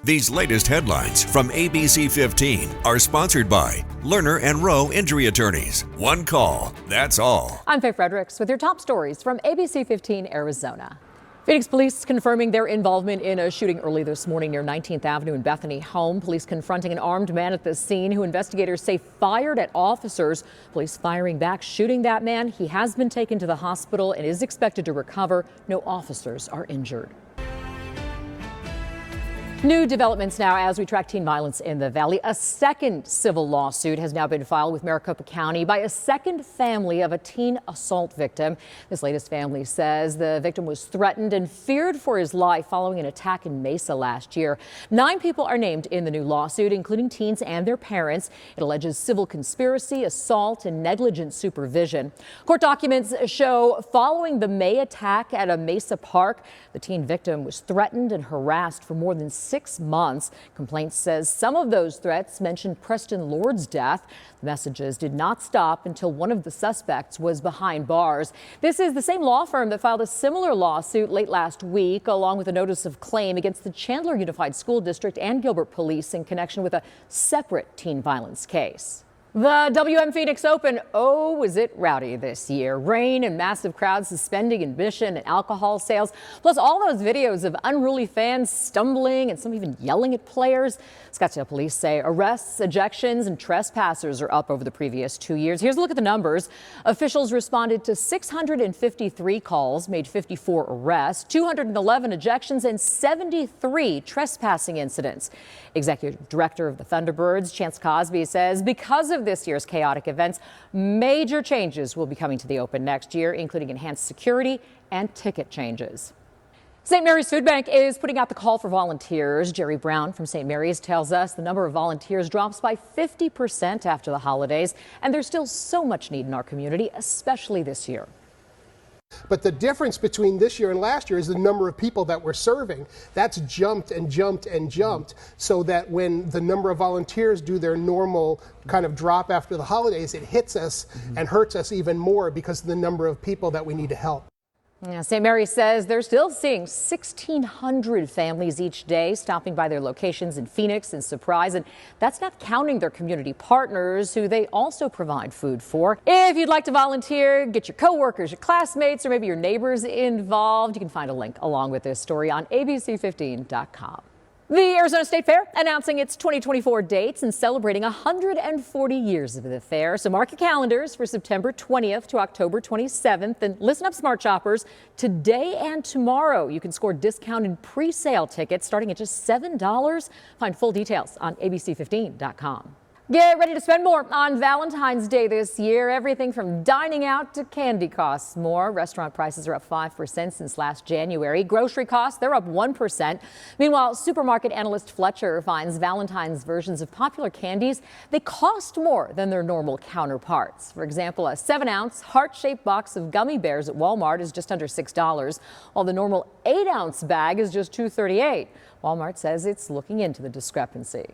These latest headlines from ABC15 are sponsored by Lerner and Rowe Injury Attorneys. One call, that's all. I'm Faye Fredericks with your top stories from ABC15 Arizona. Phoenix police confirming their involvement in a shooting early this morning near 19th Avenue in Bethany Home. Police confronting an armed man at the scene who investigators say fired at officers. Police firing back, shooting that man. He has been taken to the hospital and is expected to recover. No officers are injured. New developments now as we track teen violence in the Valley. A second civil lawsuit has now been filed with Maricopa County by a second family of a teen assault victim. This latest family says the victim was threatened and feared for his life following an attack in Mesa last year. 9 people are named in the new lawsuit, including teens and their parents. It alleges civil conspiracy, assault, and negligent supervision. Court documents show following the May attack at a Mesa park, the teen victim was threatened and harassed for more than 6 months. Complaint says some of those threats mentioned Preston Lord's death. The messages did not stop until one of the suspects was behind bars. This is the same law firm that filed a similar lawsuit late last week, along with a notice of claim against the Chandler Unified School District and Gilbert Police in connection with a separate teen violence case. The WM Phoenix Open, oh, was it rowdy this year. Rain and massive crowds suspending admission and alcohol sales, plus all those videos of unruly fans stumbling and some even yelling at players. Scottsdale police say arrests, ejections, and trespassers are up over the previous 2 years. Here's a look at the numbers. Officials responded to 653 calls, made 54 arrests, 211 ejections, and 73 trespassing incidents. Executive Director of the Thunderbirds, Chance Cosby, says because of this year's chaotic events, major changes will be coming to the Open next year, including enhanced security and ticket changes. St. Mary's Food Bank is putting out the call for volunteers. Jerry Brown from St. Mary's tells us the number of volunteers drops by 50% after the holidays, and there's still so much need in our community, especially this year. But the difference between this year and last year is the number of people that we're serving. That's jumped and jumped and jumped, so that when the number of volunteers do their normal kind of drop after the holidays, it hits us and hurts us even more because of the number of people that we need to help. Yeah, St. Mary's says they're still seeing 1,600 families each day stopping by their locations in Phoenix and Surprise, and that's not counting their community partners who they also provide food for. If you'd like to volunteer, get your coworkers, your classmates, or maybe your neighbors involved, you can find a link along with this story on ABC15.com. The Arizona State Fair announcing its 2024 dates and celebrating 140 years of the fair. So mark your calendars for September 20th to October 27th. And listen up, smart shoppers. Today and tomorrow, you can score discounted pre-sale tickets starting at just $7. Find full details on ABC15.com. Get ready to spend more on Valentine's Day this year. Everything from dining out to candy costs more. Restaurant prices are up 5% since last January. Grocery costs, they're up 1%. Meanwhile, supermarket analyst Fletcher finds Valentine's versions of popular candies, they cost more than their normal counterparts. For example, a 7-ounce heart-shaped box of gummy bears at Walmart is just under $6, while the normal 8-ounce bag is just $2.38. Walmart says it's looking into the discrepancy.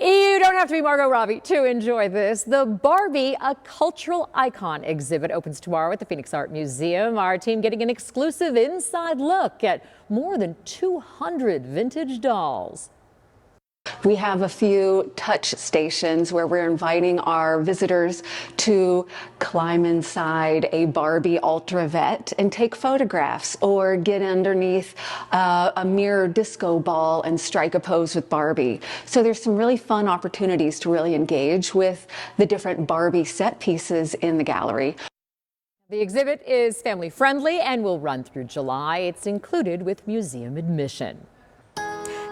You don't have to be Margot Robbie to enjoy this. The Barbie, a cultural icon exhibit, opens tomorrow at the Phoenix Art Museum. Our team getting an exclusive inside look at more than 200 vintage dolls. We have a few touch stations where we're inviting our visitors to climb inside a Barbie Ultravette and take photographs, or get underneath a mirror disco ball and strike a pose with Barbie. So there's some really fun opportunities to really engage with the different Barbie set pieces in the gallery. The exhibit is family friendly and will run through July. It's included with museum admission.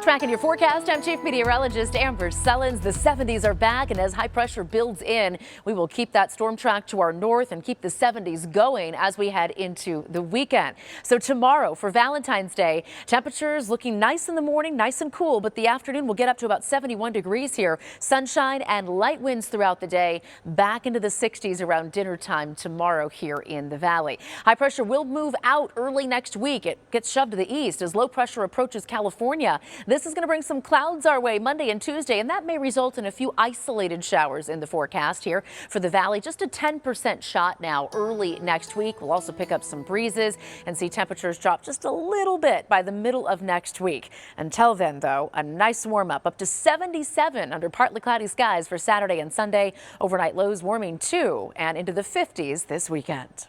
Tracking your forecast, I'm Chief Meteorologist Amber Sellens. The 70s are back, and as high pressure builds in, we will keep that storm track to our north and keep the 70s going as we head into the weekend. So tomorrow for Valentine's Day, temperatures looking nice in the morning, nice and cool, but the afternoon will get up to about 71 degrees here. Sunshine and light winds throughout the day, back into the 60s around dinner time tomorrow here in the valley. High pressure will move out early next week. It gets shoved to the east as low pressure approaches California. This This is going to bring some clouds our way Monday and Tuesday, and that may result in a few isolated showers in the forecast here for the valley. Just a 10% shot now early next week. We'll also pick up some breezes and see temperatures drop just a little bit by the middle of next week. Until then, though, a nice warm up to 77 under partly cloudy skies for Saturday and Sunday. Overnight lows warming too and into the 50s this weekend.